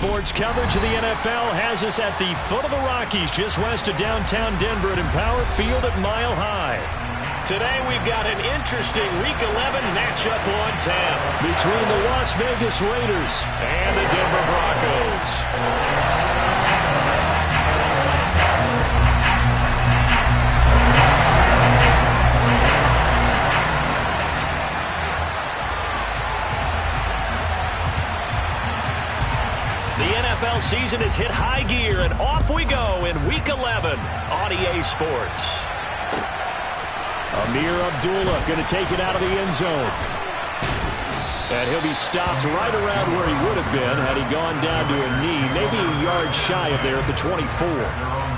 Sports coverage of the NFL has us at the foot of the Rockies, just west of downtown Denver at Empower Field at Mile High. Today we've got an interesting Week 11 matchup on tap between the Las Vegas Raiders and the Denver Broncos. NFL season has hit high gear, and off we go in Week 11 on EA Sports. Amir Abdullah going to take it out of the end zone. And he'll be stopped right around where he would have been had he gone down to a knee, maybe a yard shy of there at the 24.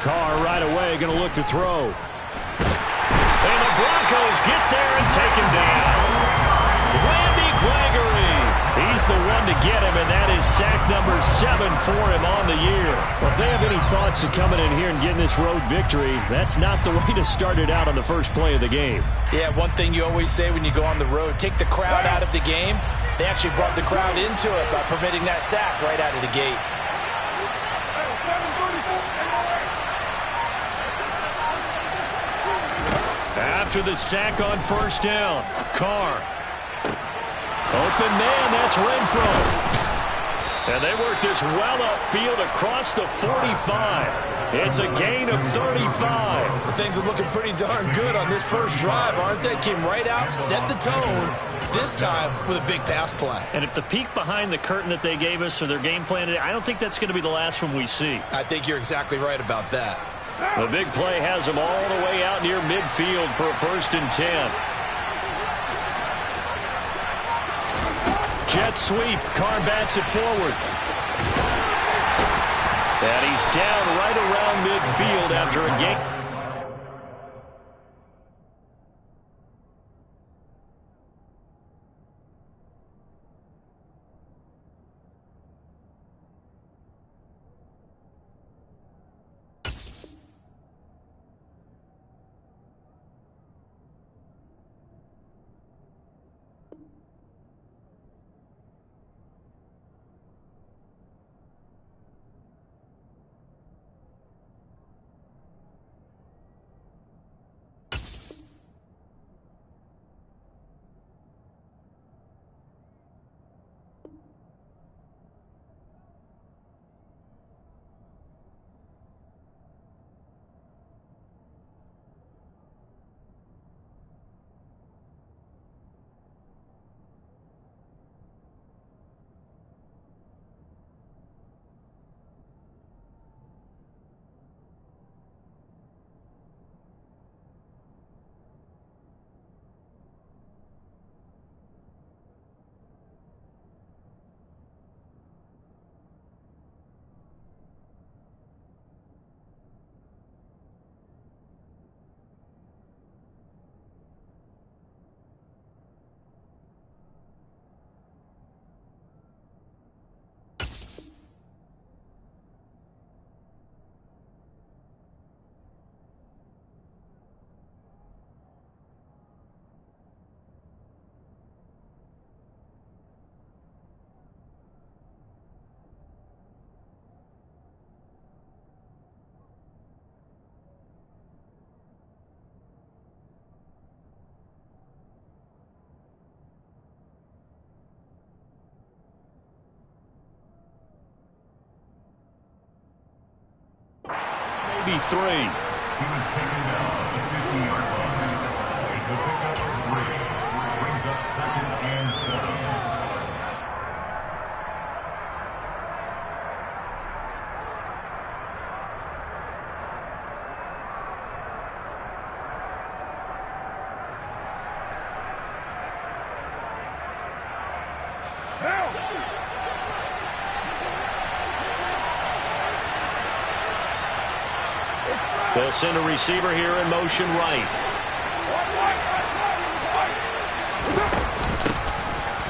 Carr right away going to look to throw. And the Broncos get there and take him down. Randy Gregory. He's the one to get him, and that is sack number 7 for him on the year. Well, if they have any thoughts of coming in here and getting this road victory, that's not the way to start it out on the first play of the game. Yeah, one thing you always say when you go on the road, take the crowd out of the game. They actually brought the crowd into it by permitting that sack right out of the gate. After the sack on first down, Carr. Open man, that's Renfro. And they work this well upfield across the 45. It's a gain of 35. Well, things are looking pretty darn good on this first drive, aren't they? Came right out, set the tone, this time with a big pass play. And if the peek behind the curtain that they gave us for their game plan today, I don't think that's going to be the last one we see. I think you're exactly right about that. The big play has them all the way out near midfield for a 1st and 10. Jet sweep. Carr bats it forward. And he's down right around midfield after a game. Maybe 3. He was taken down at the 50-yard line. It's a pickup of 3. Brings up 2nd and 7. They'll send a receiver here in motion right.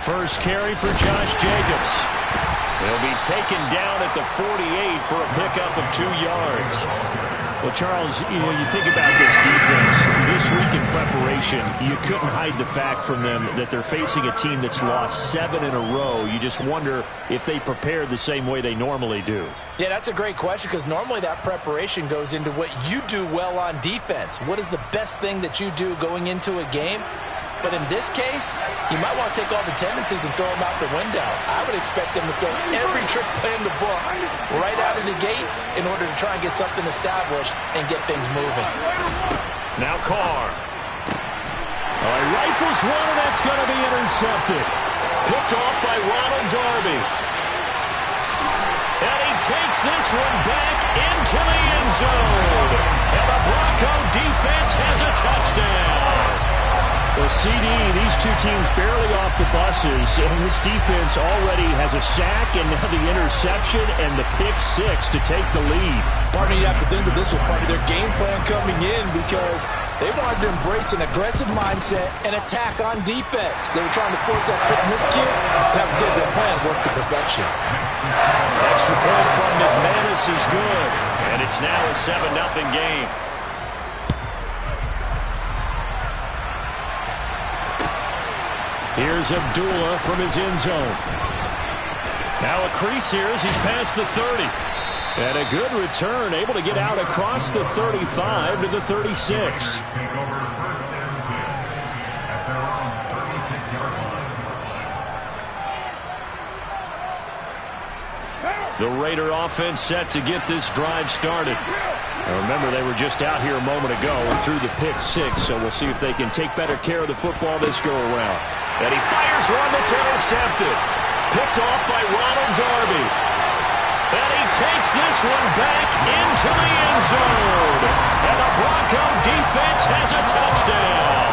First carry for Josh Jacobs. He'll be taken down at the 48 for a pickup of 2 yards. Well, Charles, you think about this defense. This week in preparation, you couldn't hide the fact from them that they're facing a team that's lost 7 in a row. You just wonder if they prepared the same way they normally do. Yeah, that's a great question because normally that preparation goes into what you do well on defense. What is the best thing that you do going into a game? But in this case, you might want to take all the tendencies and throw them out the window. I would expect them to throw every trick play in the book right out of the gate in order to try and get something established and get things moving. Now Carr. He rifles one, and that's going to be intercepted. Picked off by Ronald Darby. And he takes this one back into the end zone. And the Bronco defense has a touchdown. Well, CD, these two teams barely off the buses, and this defense already has a sack and now the interception and the pick 6 to take the lead. Partner, you have to think that this was part of their game plan coming in because they wanted to embrace an aggressive mindset and attack on defense. They were trying to force that quick miscue, and I would say their plan worked to perfection. Extra point from McManus is good, and it's now a 7-0 game. Here's Abdullah from his end zone. Now a crease here as he's past the 30. And a good return, able to get out across the 35 to the 36. The Raider offense set to get this drive started. Now remember, they were just out here a moment ago and threw the pick 6, so we'll see if they can take better care of the football this go-around. And he fires one that's intercepted. Picked off by Ronald Darby. And he takes this one back into the end zone. And the Bronco defense has a touchdown.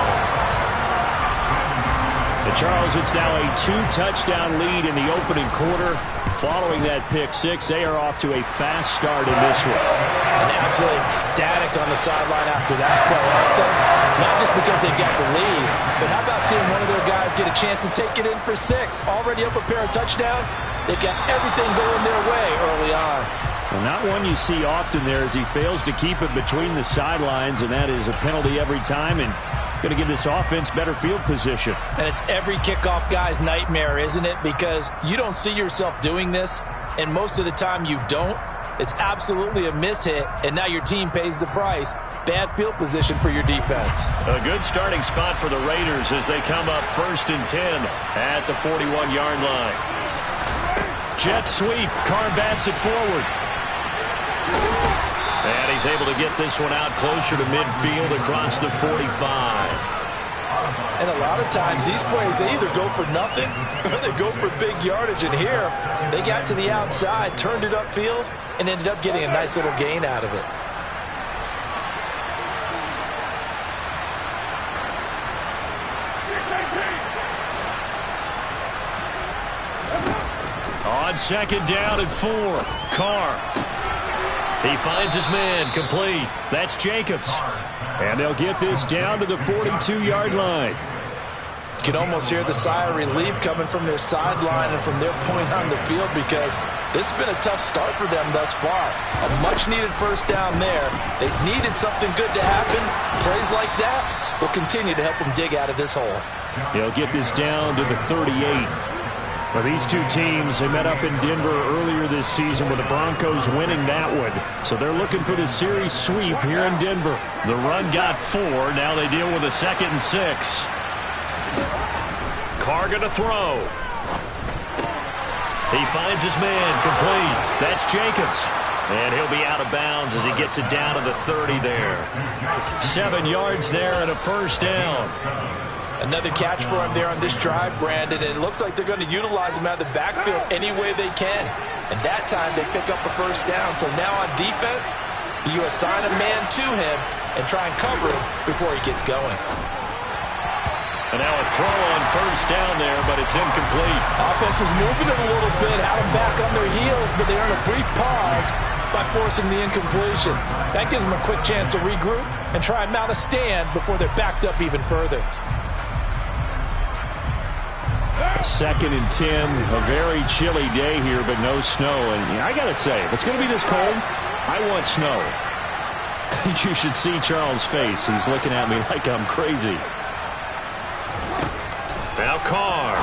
And Charles, it's now a 2-touchdown lead in the opening quarter. Following that pick 6, they are off to a fast start in this one. And absolutely ecstatic on the sideline after that play, aren't they? Not just because they got the lead, but how about seeing one of their guys get a chance to take it in for 6? Already up a pair of touchdowns. They've got everything going their way early on. Well, not one you see often there as he fails to keep it between the sidelines, and that is a penalty every time, and going to give this offense better field position. And it's every kickoff guy's nightmare, isn't it? Because you don't see yourself doing this, and most of the time you don't. It's absolutely a mishit, and now your team pays the price. Bad field position for your defense. A good starting spot for the Raiders as they come up 1st and 10 at the 41-yard line. Jet sweep. Carr bats it forward. And he's able to get this one out closer to midfield across the 45. And a lot of times these plays, they either go for nothing or they go for big yardage. And here, they got to the outside, turned it upfield, and ended up getting a nice little gain out of it. On 2nd down and 4, Carr. He finds his man, complete. That's Jacobs. And they'll get this down to the 42-yard line. You can almost hear the sigh of relief coming from their sideline and from their point on the field because this has been a tough start for them thus far. A much-needed first down there. They've needed something good to happen. Plays like that will continue to help them dig out of this hole. They'll get this down to the 38. Well, these two teams, they met up in Denver earlier this season with the Broncos winning that one. So they're looking for the series sweep here in Denver. The run got 4. Now they deal with a 2nd and 6. Carr going to throw. He finds his man, complete. That's Jacobs. And he'll be out of bounds as he gets it down to the 30 there. 7 yards there and a first down. Another catch for him there on this drive, Brandon, and it looks like they're going to utilize him out of the backfield any way they can. And that time they pick up a first down. So now on defense, you assign a man to him and try and cover him before he gets going. And now a throw on first down there, but it's incomplete. Offense was moving it a little bit, had them back on their heels, but they earned a brief pause. by forcing the incompletion. That gives them a quick chance to regroup and try and mount a stand before they're backed up even further. 2nd and 10, a very chilly day here, but no snow. And I got to say, if it's going to be this cold, I want snow. You should see Charles' face. He's looking at me like I'm crazy. Now Carr.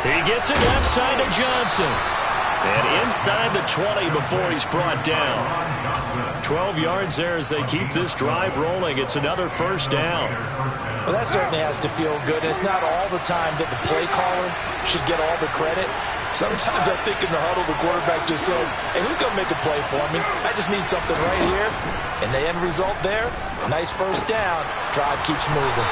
He gets it left side to Johnson. And inside the 20 before he's brought down. 12 yards there as they keep this drive rolling. It's another first down. Well, that certainly has to feel good. And it's not all the time that the play caller should get all the credit. Sometimes I think in the huddle, the quarterback just says, hey, who's going to make a play for me? I just need something right here. And the end result there, nice first down. Drive keeps moving.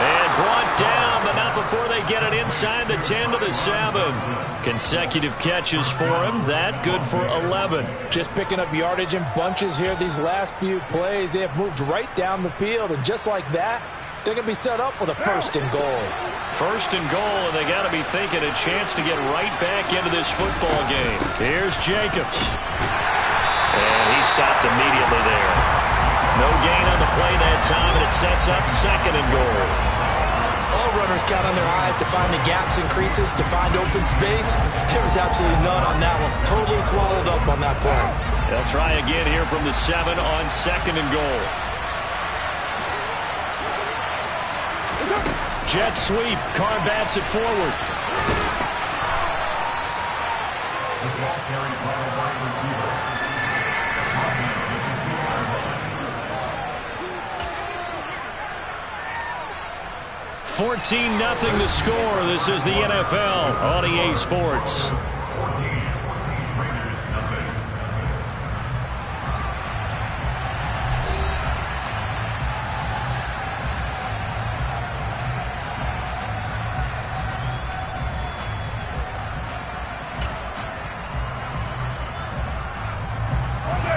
And brought down, but not before they get it inside the 10 to the 7. Consecutive catches for him. That good for 11. Just picking up yardage in bunches here these last few plays. They have moved right down the field, and just like that, they're going to be set up with a 1st and goal. 1st and goal, and they got to be thinking a chance to get right back into this football game. Here's Jacobs. And he stopped immediately there. No gain on the play that time, and it sets up 2nd and goal. All runners count on their eyes to find the gaps and creases, to find open space. There was absolutely none on that one. Totally swallowed up on that play. They'll try again here from the 7 on 2nd and goal. Jet sweep. Carr bats it forward. The ball carried by the wide receiver. 14-0 the score. This is the NFL on EA Sports.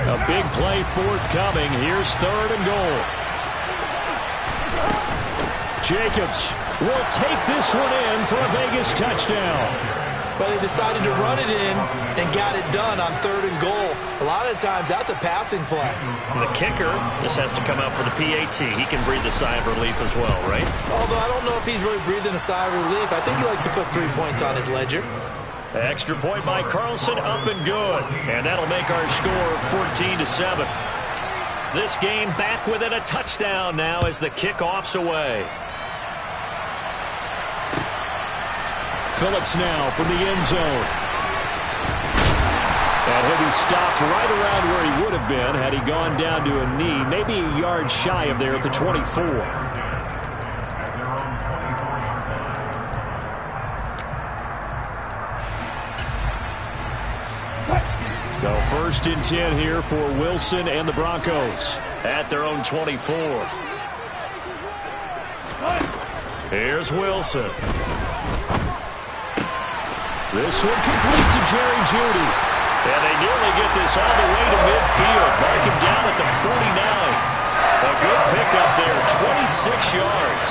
A big play forthcoming. Here's 3rd and goal. Jacobs will take this one in for a Vegas touchdown. But he decided to run it in and got it done on 3rd and goal. A lot of times that's a passing play. The kicker, this has to come out for the PAT. He can breathe a sigh of relief as well, right? Although I don't know if he's really breathing a sigh of relief. I think he likes to put 3 points on his ledger. Extra point by Carlson, up and good. And that'll make our score 14-7. This game back within a touchdown now as the kickoff's away. Phillips now from the end zone. And he'll be stopped right around where he would have been had he gone down to a knee, maybe a yard shy of there at the 24. So 1st and 10 here for Wilson and the Broncos at their own 24. Here's Wilson. This one complete to Jerry Jeudy. And they nearly get this all the way to midfield. Mark him down at the 49. A good pickup there, 26 yards.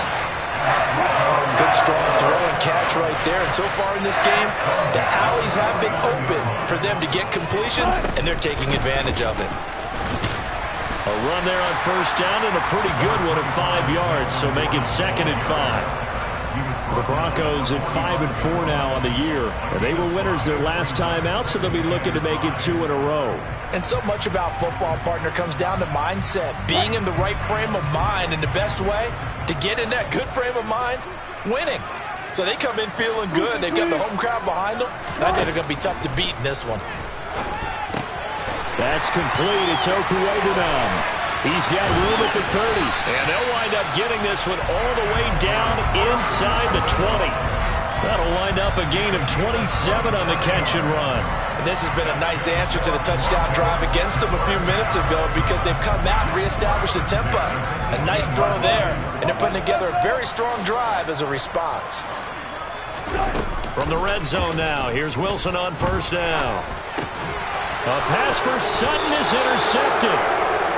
Good strong throw and catch right there. And so far in this game, the alleys have been open for them to get completions, and they're taking advantage of it. A run there on 1st down and a pretty good one at 5 yards, so make it 2nd and 5. The Broncos at 5-4 now on the year. They were winners their last time out, so they'll be looking to make it 2 in a row. And so much about football, partner, comes down to mindset. Being in the right frame of mind, and the best way to get in that good frame of mind, winning. So they come in feeling good. They've got the home crowd behind them. I think they're going to be tough to beat in this one. That's complete. It's Okuwebunam. He's got room at the 30. And they'll wind up getting this one all the way down inside the 20. That'll wind up a gain of 27 on the catch and run. And this has been a nice answer to the touchdown drive against them a few minutes ago because they've come out and reestablished the tempo. A nice throw there, and they're putting together a very strong drive as a response. From the red zone now, here's Wilson on 1st down. A pass for Sutton is intercepted.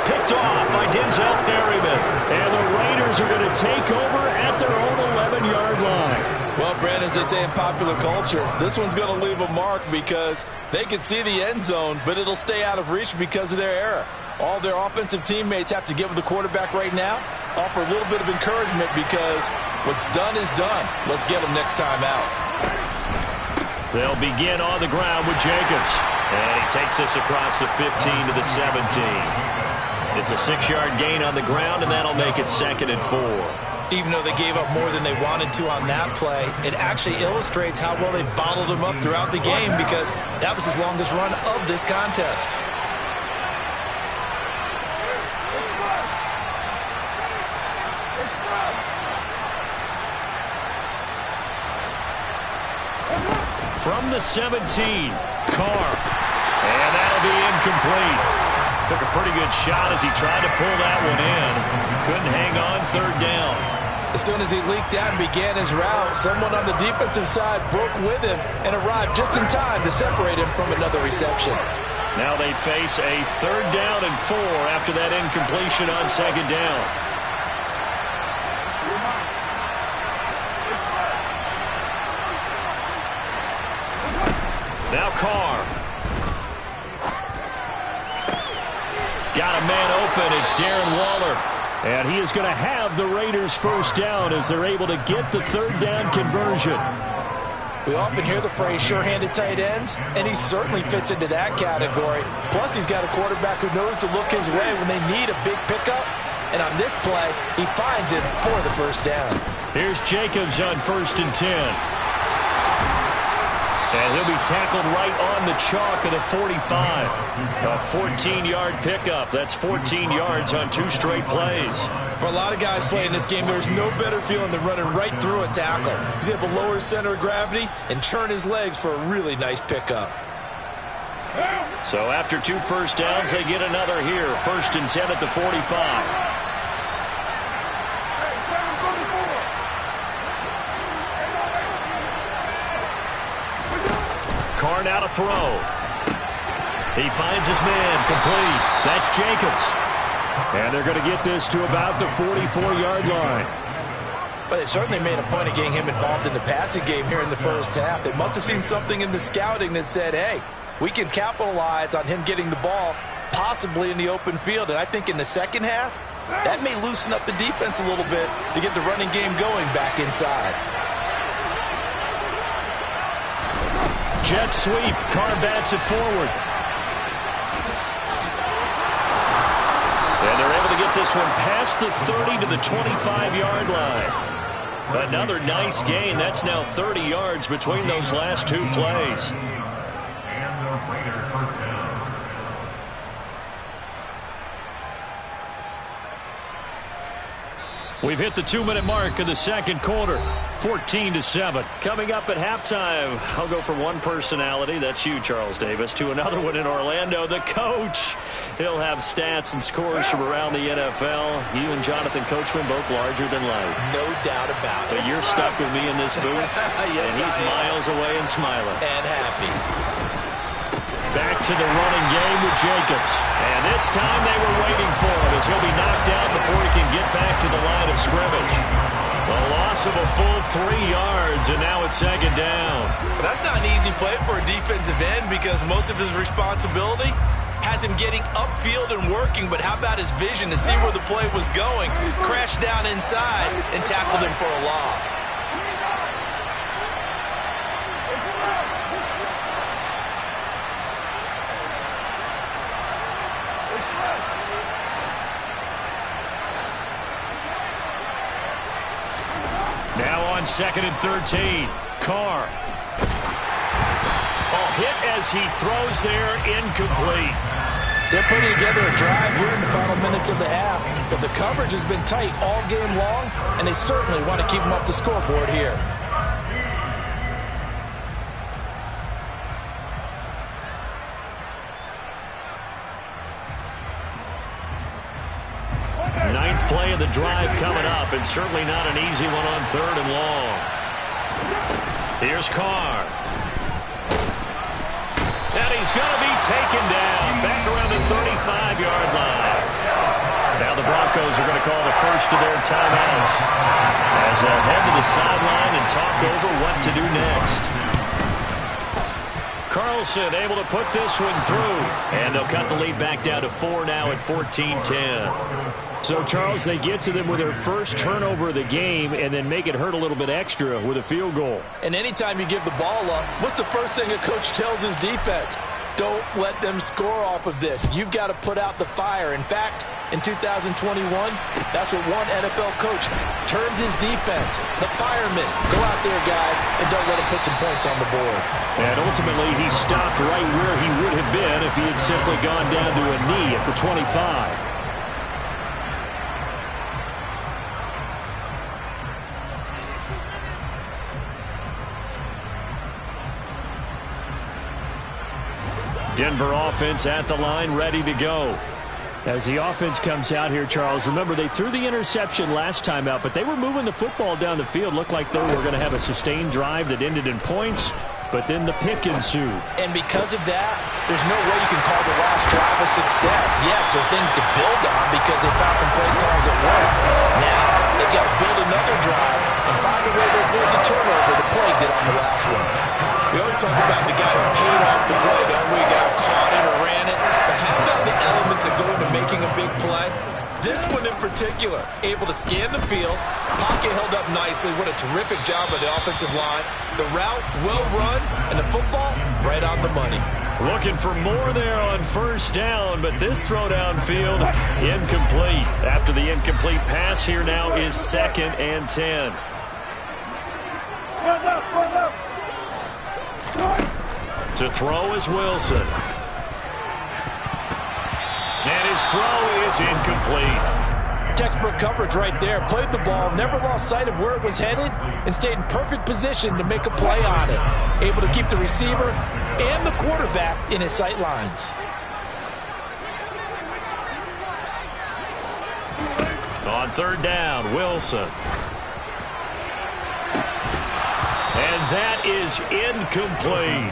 Picked off by Denzel Perryman. And the Raiders are going to take over at their own 11-yard line. Well, Brandon, as they say in popular culture, this one's going to leave a mark because they can see the end zone, but it'll stay out of reach because of their error. All their offensive teammates have to give the quarterback right now, offer a little bit of encouragement because what's done is done. Let's get them next time out. They'll begin on the ground with Jacobs. And he takes this across the 15 to the 17. It's a 6-yard gain on the ground, and that'll make it 2nd and 4. Even though they gave up more than they wanted to on that play, it actually illustrates how well they bottled them up throughout the game because that was his longest run of this contest. From the 17, Carr. And that'll be incomplete. Took a pretty good shot as he tried to pull that one in. Couldn't hang on, 3rd down. As soon as he leaked out and began his route, someone on the defensive side broke with him and arrived just in time to separate him from another reception. Now they face a 3rd down and 4 after that incompletion on 2nd down. Now Carr. Got a man open. It's Darren Waller. And he is going to have the Raiders 1st down as they're able to get the 3rd down conversion. We often hear the phrase sure-handed tight ends, and he certainly fits into that category. Plus, he's got a quarterback who knows to look his way when they need a big pickup. And on this play, he finds it for the 1st down. Here's Jacobs on 1st and 10. And he'll be tackled right on the chalk of the 45. A 14-yard pickup. That's 14 yards on 2 straight plays. For a lot of guys playing this game, there's no better feeling than running right through a tackle. He's able to lower his center of gravity and churn his legs for a really nice pickup. So after 2 first downs, they get another here. 1st and 10 at the 45. Carr now to throw. He finds his man complete. That's Jacobs. And they're going to get this to about the 44-yard line. But they certainly made a point of getting him involved in the passing game here in the 1st half. They must have seen something in the scouting that said, hey, we can capitalize on him getting the ball possibly in the open field. And I think in the 2nd half, that may loosen up the defense a little bit to get the running game going back inside. Jet sweep. Carr bats it forward. And they're able to get this one past the 30 to the 25-yard line. Another nice gain. That's now 30 yards between those last 2 plays. And the Raiders 1st down. We've hit the 2-minute mark of the 2nd quarter. 14-7. Coming up at halftime, I'll go from one personality, that's you, Charles Davis, to another one in Orlando, the coach. He'll have stats and scores from around the NFL. You and Jonathan Coachman both larger than life. No doubt about it. But you're stuck with me in this booth, yes, and he's miles away and smiling. And happy. Back to the running game with Jacobs. And this time they were waiting for him as he'll be knocked down before he can get back to the line of scrimmage. A loss of a full 3 yards, and now it's 2nd down. But that's not an easy play for a defensive end because most of his responsibility has him getting upfield and working, but how about his vision to see where the play was going, crashed down inside, and tackled him for a loss. Now on 2nd and 13, Carr. Hit as he throws there, incomplete. They're putting together a drive here in the final minutes of the half, but the coverage has been tight all game long, and they certainly want to keep them up the scoreboard here. Ninth play of the drive coming up, and certainly not an easy one on 3rd and long. Here's Carr. And he's going to be taken down back around the 35-yard line. Now the Broncos are going to call the first of their timeouts as they'll head to the sideline and talk over what to do next. Carlson able to put this one through, and they'll cut the lead back down to 4 now at 14-10. So, Charles, they get to them with their first turnover of the game and then make it hurt a little bit extra with a field goal. And anytime you give the ball up, what's the first thing a coach tells his defense? Don't let them score off of this. You've got to put out the fire. In fact, in 2021, that's what one NFL coach termed his defense, the firemen. Go out there, guys, and don't let them put some points on the board. And ultimately, he stopped right where he would have been if he had simply gone down to a knee at the 25. Denver offense at the line, ready to go. As the offense comes out here, Charles, remember they threw the interception last time out, but they were moving the football down the field. Looked like they were going to have a sustained drive that ended in points, but then the pick ensued. And because of that, there's no way you can call the last drive a success. Yes, there are things to build on because they found some play calls that work. Now, they've got to build another drive and find a way to avoid the turnover the play did on the last one. We always talk about the guy who paid off the play, don't we? Guy who caught it or ran it. But how about the elements that go into making a big play? This one in particular, able to scan the field, pocket held up nicely. What a terrific job by the offensive line. The route, well run, and the football, right on the money. Looking for more there on first down, but this throw downfield, incomplete. After the incomplete pass, here now is 2nd and 10. To throw is Wilson. And his throw is incomplete. Textbook coverage right there. Played the ball, never lost sight of where it was headed, and stayed in perfect position to make a play on it. Able to keep the receiver and the quarterback in his sight lines. On 3rd down, Wilson. And that is incomplete.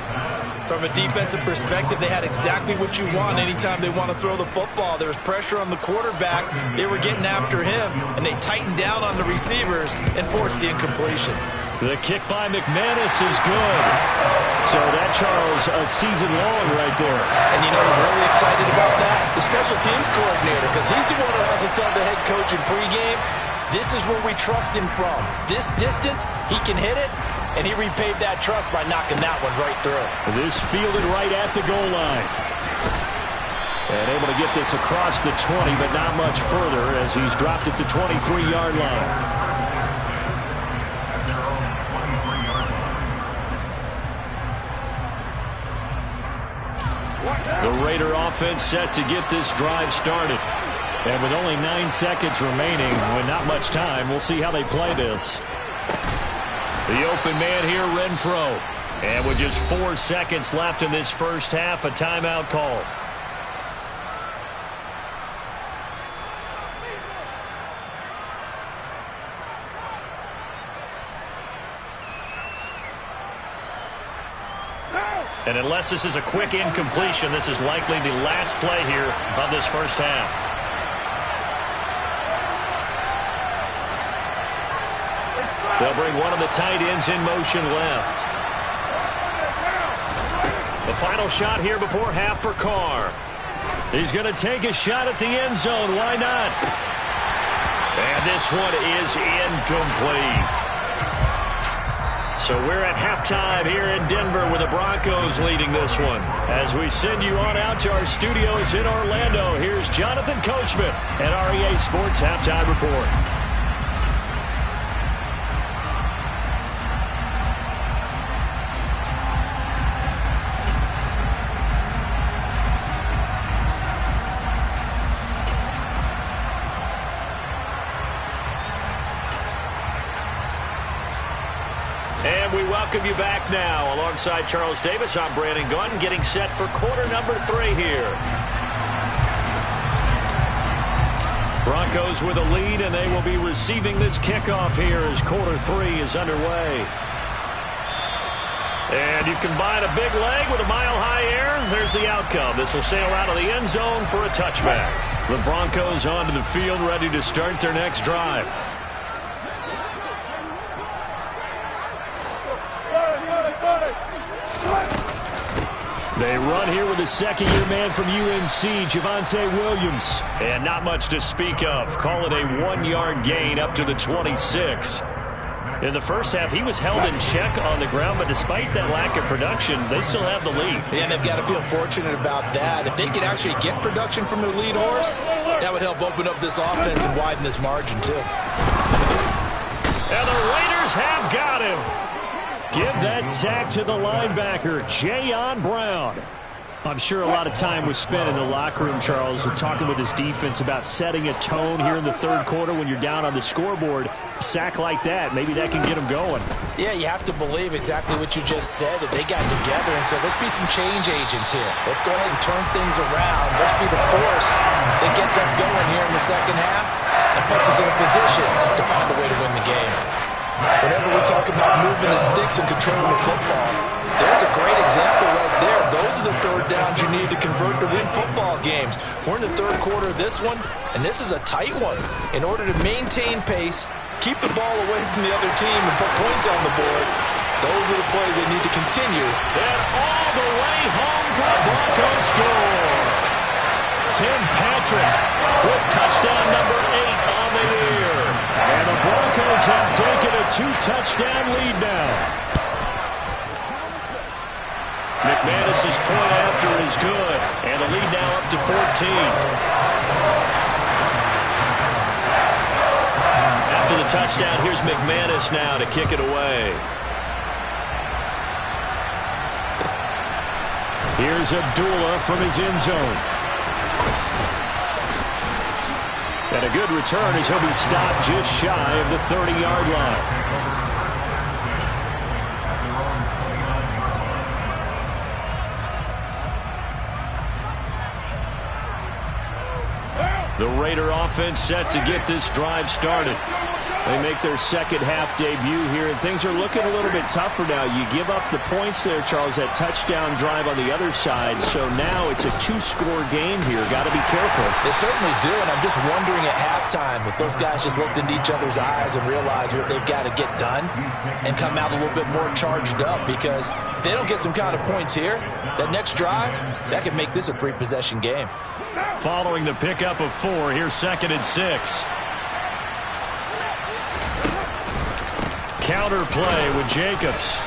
From a defensive perspective, they had exactly what you want anytime they want to throw the football. There was pressure on the quarterback. They were getting after him, and they tightened down on the receivers and forced the incompletion. The kick by McManus is good. So that, Charles, a season long right there. And you know who's really excited about that? The special teams coordinator, because he's the one who has to tell the head coach in pregame, this is where we trust him from. This distance, he can hit it. And he repaid that trust by knocking that one right through. This fielded right at the goal line. And able to get this across the 20, but not much further as he's dropped it to 23-yard line. The Raider offense set to get this drive started. And with only 9 seconds remaining, with not much time, we'll see how they play this. The open man here, Renfro. And with just 4 seconds left in this first half, a timeout call. And unless this is a quick incompletion, this is likely the last play here of this first half. They'll bring one of the tight ends in motion left. The final shot here before half for Carr. He's going to take a shot at the end zone. Why not? And this one is incomplete. So we're at halftime here in Denver with the Broncos leading this one. As we send you on out to our studios in Orlando, here's Jonathan Coachman at REA Sports Halftime Report. And we welcome you back now. Alongside Charles Davis, I'm Brandon Gunn, getting set for quarter number 3 here. Broncos with a lead, and they will be receiving this kickoff here as quarter 3 is underway. And you combine a big leg with a mile-high air, there's the outcome. This will sail out of the end zone for a touchback. The Broncos onto the field, ready to start their next drive. They run here with a second-year man from UNC, Javonte Williams. And not much to speak of. Call it a 1-yard gain up to the 26. In the first half, he was held in check on the ground, but despite that lack of production, they still have the lead. And they've got to feel fortunate about that. If they could actually get production from their lead horse, that would help open up this offense and widen this margin, too. And the Raiders have got him. Give that sack to the linebacker, Jayon Brown. I'm sure a lot of time was spent in the locker room, Charles, talking with his defense about setting a tone here in the third quarter when you're down on the scoreboard. A sack like that, maybe that can get them going. Yeah, you have to believe exactly what you just said, that they got together and said, let's be some change agents here. Let's go ahead and turn things around. Let's be the force that gets us going here in the second half and puts us in a position to find a way to win the game. Whenever we talk about moving the sticks and controlling the football, there's a great example right there. Those are the third downs you need to convert to win football games. We're in the third quarter of this one, and this is a tight one. In order to maintain pace, keep the ball away from the other team, and put points on the board, those are the plays they need to continue. And all the way home for the Broncos score. Tim Patrick with touchdown number 8 on the year. And the Broncos have taken a 2-touchdown lead now. McManus's point after is good, and the lead now up to 14. After the touchdown, here's McManus now to kick it away. Here's Abdullah from his end zone. And a good return as he'll be stopped just shy of the 30-yard line. The Raider offense set to get this drive started. They make their second half debut here, and things are looking a little bit tougher now. You give up the points there, Charles, that touchdown drive on the other side. So now it's a 2-score game here. Got to be careful. They certainly do, and I'm just wondering at halftime if those guys just looked into each other's eyes and realized what they've got to get done and come out a little bit more charged up, because if they don't get some kind of points here, that next drive, that could make this a 3-possession game. Following the pickup of 4, here's 2nd and 6. Counter play with Jacobs.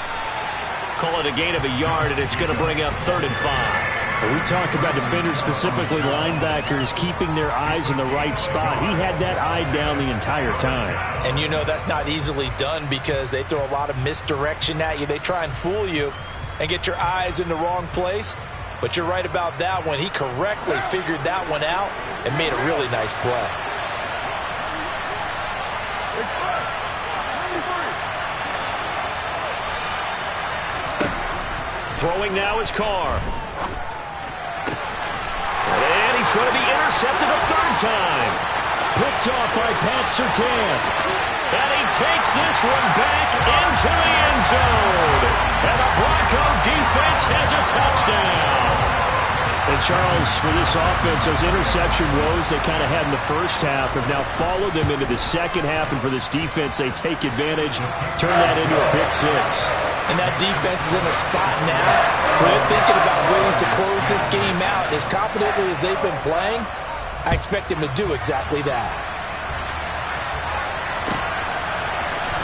Call it a gain of a yard, and it's going to bring up 3rd and 5. When we talk about defenders, specifically linebackers, keeping their eyes in the right spot. He had that eye down the entire time. And you know that's not easily done, because they throw a lot of misdirection at you. They try and fool you and get your eyes in the wrong place. But you're right about that one. He correctly figured that one out and made a really nice play. Throwing now is Carr. And he's going to be intercepted a 3rd time. Picked off by Pat Surtain. And he takes this one back into the end zone. And the Bronco defense has a touchdown. And Charles, for this offense, those interception woes they kind of had in the first half have now followed them into the second half. And for this defense, they take advantage, turn that into a pick 6. And that defense is in a spot now where they're thinking about ways to close this game out. As confidently as they've been playing, I expect them to do exactly that.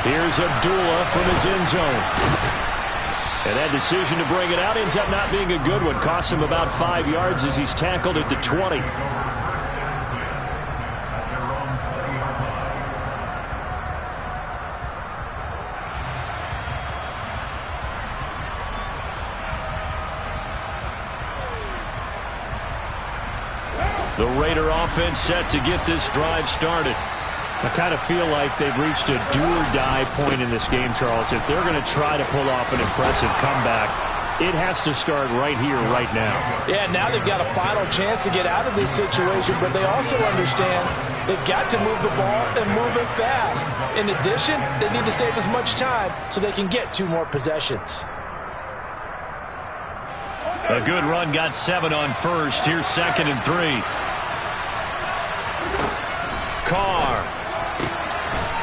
Here's Abdullah from his end zone. And that decision to bring it out ends up not being a good one. Costs him about 5 yards as he's tackled at the 20. The Raider offense set to get this drive started. I kind of feel like they've reached a do-or-die point in this game, Charles. If they're going to try to pull off an impressive comeback, it has to start right here, right now. Yeah, now they've got a final chance to get out of this situation, but they also understand they've got to move the ball and move it fast. In addition, they need to save as much time so they can get 2 more possessions. A good run got 7 on first. Here's 2nd and 3. Carr.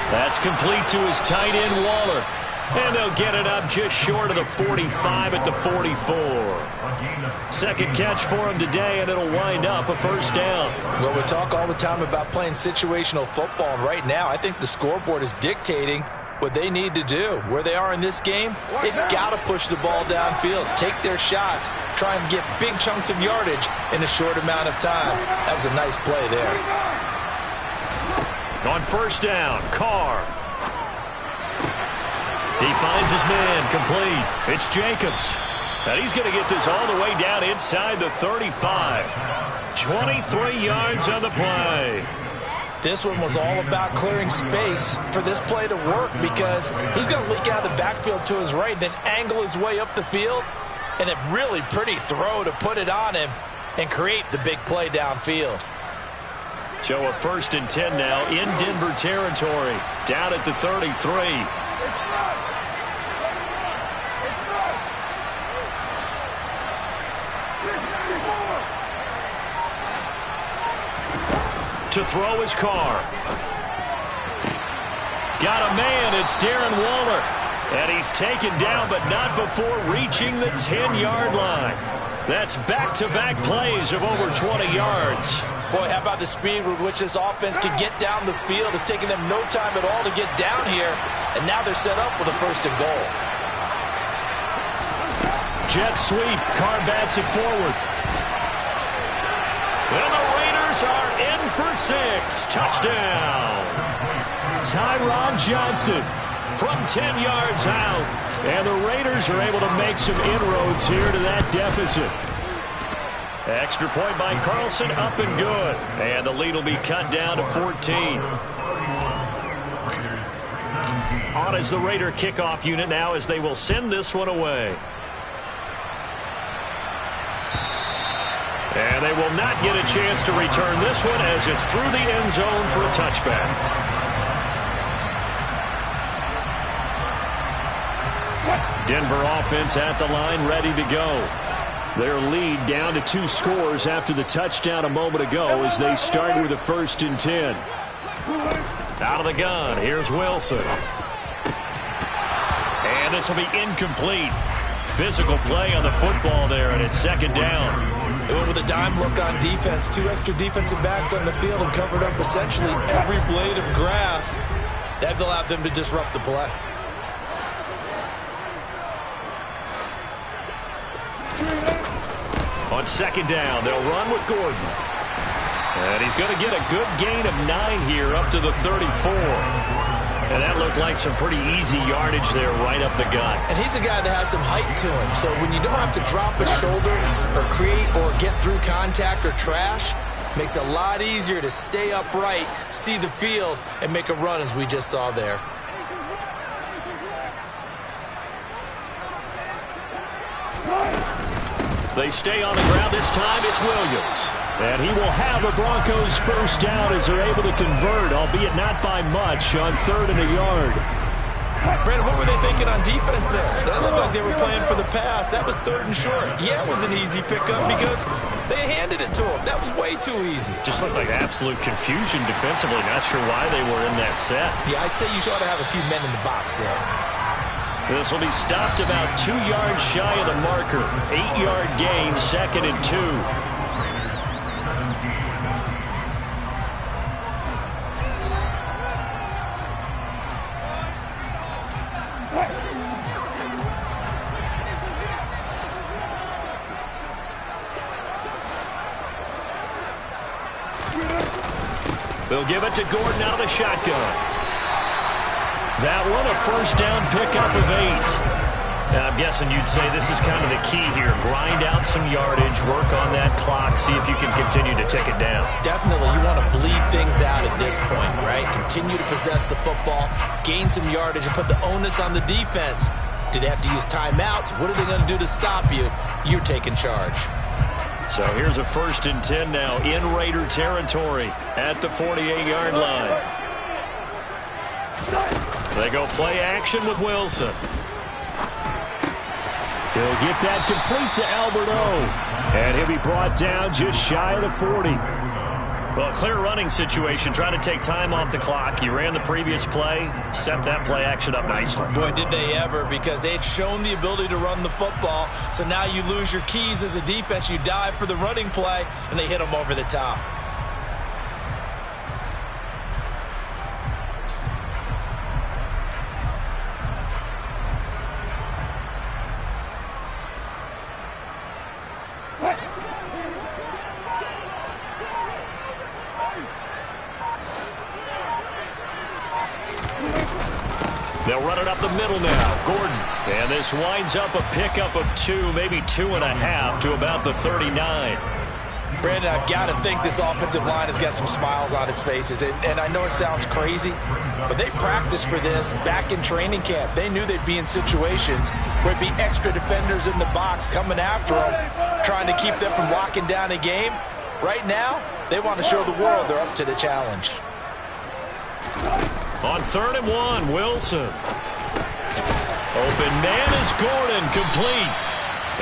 That's complete to his tight end, Waller. And they'll get it up just short of the 45 at the 44. Second catch for him today, and it'll wind up a first down. Well, we talk all the time about playing situational football, and right now I think the scoreboard is dictating what they need to do. Where they are in this game, they've got to push the ball downfield, take their shots, try and get big chunks of yardage in a short amount of time. That was a nice play there. On first down, Carr. He finds his man, complete. It's Jacobs. And he's going to get this all the way down inside the 35. 23 yards on the play. This one was all about clearing space for this play to work because he's going to leak out of the backfield to his right, then angle his way up the field. And a really pretty throw to put it on him and create the big play downfield. So a 1st and 10 now in Denver territory. Down at the 33. To throw his Carr. Got a man. It's Darren Waller. And he's taken down, but not before reaching the 10-yard line. That's back-to-back plays of over 20 yards. Boy, how about the speed with which this offense can get down the field? It's taken them no time at all to get down here. And now they're set up with a 1st and goal. Jet sweep. Carr bats it forward. And the Raiders are in for 6. Touchdown. Tyron Johnson from 10 yards out. And the Raiders are able to make some inroads here to that deficit. Extra point by Carlson, up and good. And the lead will be cut down to 14. On is the Raider kickoff unit now as they will send this one away. And they will not get a chance to return this one as it's through the end zone for a touchback. Denver offense at the line, ready to go. Their lead down to 2 scores after the touchdown a moment ago as they start with a 1st and 10. Out of the gun, here's Wilson. And this will be incomplete. Physical play on the football there, and it's 2nd down. They went with a dime look on defense. 2 extra defensive backs on the field and covered up essentially every blade of grass. That allowed them to disrupt the play. On 2nd down, they'll run with Gordon. And he's going to get a good gain of 9 here up to the 34. And that looked like some pretty easy yardage there right up the gut. And he's a guy that has some height to him. So when you don't have to drop a shoulder or create or get through contact or trash, makes it a lot easier to stay upright, see the field, and make a run as we just saw there. They stay on the ground. This time it's Williams. And he will have the Broncos 1st down as they're able to convert, albeit not by much, on 3rd and a yard. Brandon, what were they thinking on defense there? That looked like they were playing for the pass. That was 3rd and short. Yeah, it was an easy pickup because they handed it to him. That was way too easy. Just looked like absolute confusion defensively. Not sure why they were in that set. Yeah, I'd say you ought to have a few men in the box there. This will be stopped about 2 yards shy of the marker. 8-yard gain, 2nd and 2. They'll give it to Gordon out of the shotgun. That one, a 1st down pickup of 8. And I'm guessing you'd say this is kind of the key here. Grind out some yardage, work on that clock, see if you can continue to tick it down. Definitely, you want to bleed things out at this point, right? Continue to possess the football, gain some yardage, and put the onus on the defense. Do they have to use timeouts? What are they going to do to stop you? You're taking charge. So here's a 1st and 10 now in Raider territory at the 48-yard line. They go play action with Wilson. He'll get that complete to Albert O. And he'll be brought down just shy of the 40. Well, clear running situation, trying to take time off the clock. You ran the previous play, set that play action up nicely. Boy, did they ever, because they had shown the ability to run the football. So now you lose your keys as a defense. You dive for the running play, and they hit them over the top. They'll run it up the middle now. Gordon. And this winds up a pickup of 2, maybe 2.5 to about the 39. Brandon, I've got to think this offensive line has got some smiles on its faces. And I know it sounds crazy, but they practiced for this back in training camp. They knew they'd be in situations where it'd be extra defenders in the box coming after them, trying to keep them from locking down a game. Right now, they want to show the world they're up to the challenge. On 3rd and 1, Wilson. Open man is Gordon, complete.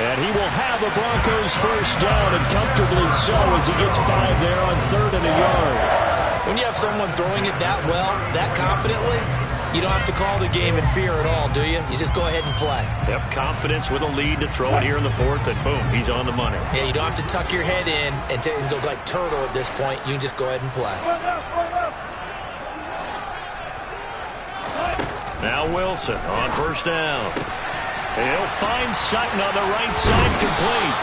And he will have a Broncos first down, and comfortably so as he gets 5 there on 3rd and a yard. When you have someone throwing it that well, that confidently, you don't have to call the game in fear at all, do you? You just go ahead and play. Yep, confidence with a lead to throw it here in the 4th, and boom, he's on the money. Yeah, you don't have to tuck your head in and go like turtle at this point. You can just go ahead and play. Now Wilson on first down. He'll find Sutton on the right side, complete.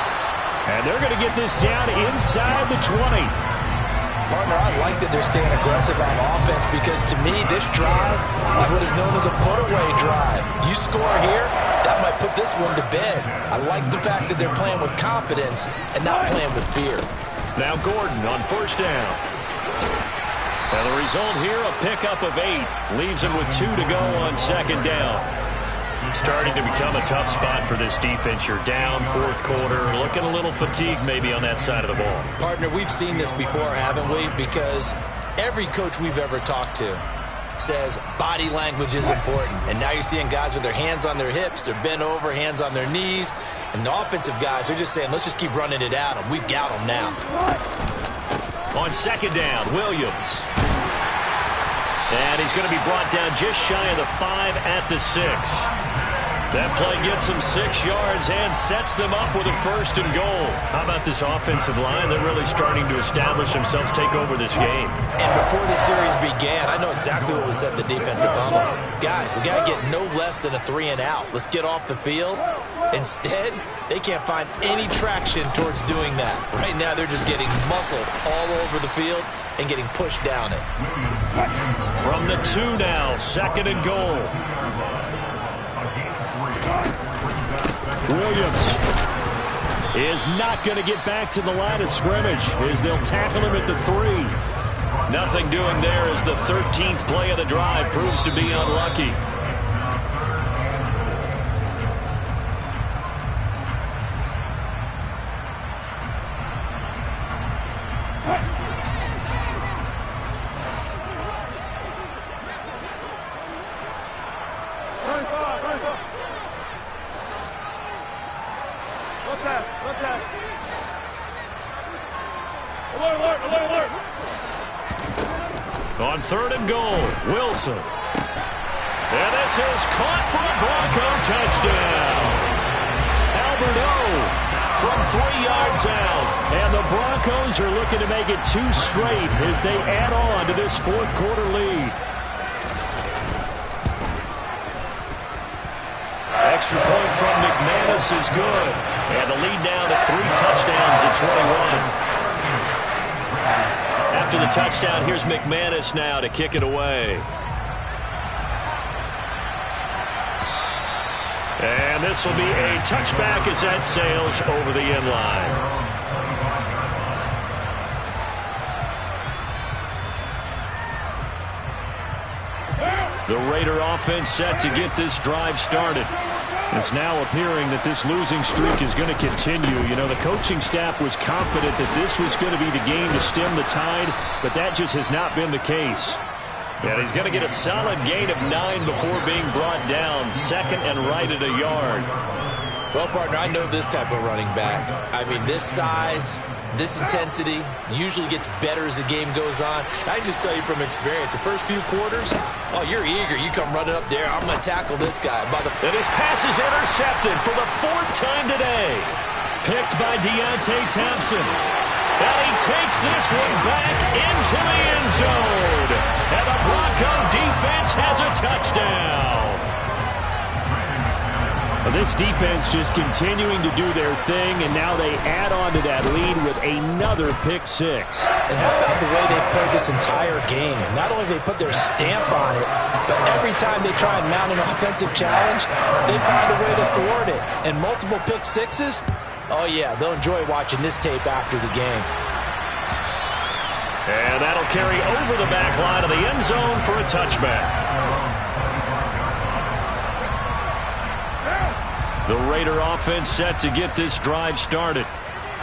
And they're going to get this down inside the 20. Partner, I like that they're staying aggressive on offense, because to me, this drive is what is known as a put-away drive. You score here, that might put this one to bed. I like the fact that they're playing with confidence and not playing with fear. Now Gordon on first down. And the result here, a pickup of 8. Leaves him with 2 to go on 2nd down. Starting to become a tough spot for this defense. You're down 4th quarter, looking a little fatigued maybe on that side of the ball. Partner, we've seen this before, haven't we? Because every coach we've ever talked to says body language is important. And now you're seeing guys with their hands on their hips, they're bent over, hands on their knees. And the offensive guys are just saying, let's just keep running it at them. We've got them now. On 2nd down, Williams. And he's going to be brought down just shy of the 5 at the 6. That play gets him 6 yards and sets them up with a 1st and goal. How about this offensive line? They're really starting to establish themselves, take over this game. And before the series began, I know exactly what was said in the defensive huddle. Guys, we got to get no less than a 3 and out. Let's get off the field. Instead, they can't find any traction towards doing that. Right now, they're just getting muscled all over the field and getting pushed down it. From the 2 now, 2nd and goal. Williams is not going to get back to the line of scrimmage as they'll tackle him at the 3. Nothing doing there as the 13th play of the drive proves to be unlucky. On 3rd and goal, Wilson. And this is caught for a Bronco touchdown. Albert O from 3 yards out. And the Broncos are looking to make it 2 straight as they add on to this 4th quarter lead. Extra point from McManus is good. And the lead down to 3 touchdowns at 21. After the touchdown, here's McManus now to kick it away. And this will be a touchback as that sails over the end line. The Raider offense set to get this drive started. It's now appearing that this losing streak is going to continue. You know, the coaching staff was confident that this was going to be the game to stem the tide, but that just has not been the case. And he's going to get a solid gain of 9 before being brought down. 2nd and right at a yard. Well, partner, I know this type of running back. I mean, this size, This intensity usually gets better as the game goes on. I can just tell you from experience, the first few quarters, oh, you're eager. You come running up there. I'm going to tackle this guy. And his pass is intercepted for the 4th time today. Picked by Deontay Thompson. And he takes this one back into the end zone. And the Bronco defense has a touchdown. This defense just continuing to do their thing, and now they add on to that lead with another pick six. And how about the way they've played this entire game? Not only have they put their stamp on it, but every time they try and mount an offensive challenge, they find a way to thwart it. And multiple pick sixes, oh yeah, they'll enjoy watching this tape after the game. And that'll carry over the back line of the end zone for a touchback. The Raider offense set to get this drive started.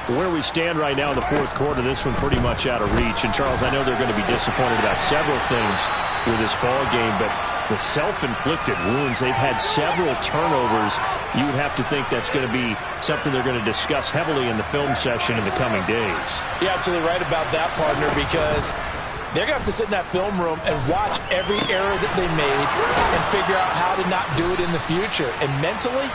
Where we stand right now in the 4th quarter, this one pretty much out of reach. And, Charles, I know they're going to be disappointed about several things with this ball game, but the self-inflicted wounds, they've had several turnovers. You would have to think that's going to be something they're going to discuss heavily in the film session in the coming days. You're absolutely right about that, partner, because they're going to have to sit in that film room and watch every error that they made and figure out how to not do it in the future. And mentally,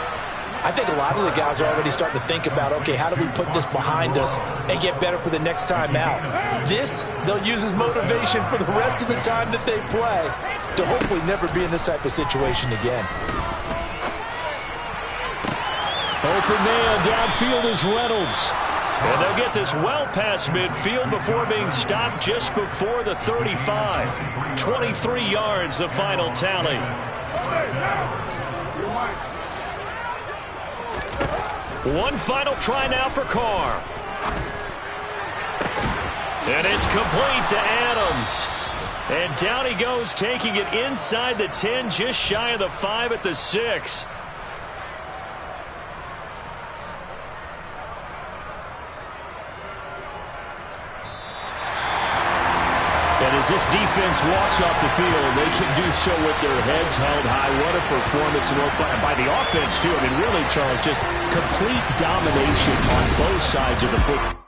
I think a lot of the guys are already starting to think about, okay, how do we put this behind us and get better for the next time out? This, they'll use as motivation for the rest of the time that they play to hopefully never be in this type of situation again. Open man downfield is Reynolds. And they'll get this well past midfield before being stopped just before the 35. 23 yards, the final tally. One final try now for Carr. And it's complete to Adams. And down he goes, taking it inside the 10, just shy of the 5 at the 6. And as this defense walks off the field, they can do so with their heads held high. What a performance by the offense, too. I mean, really, Charles, just complete domination on both sides of the football.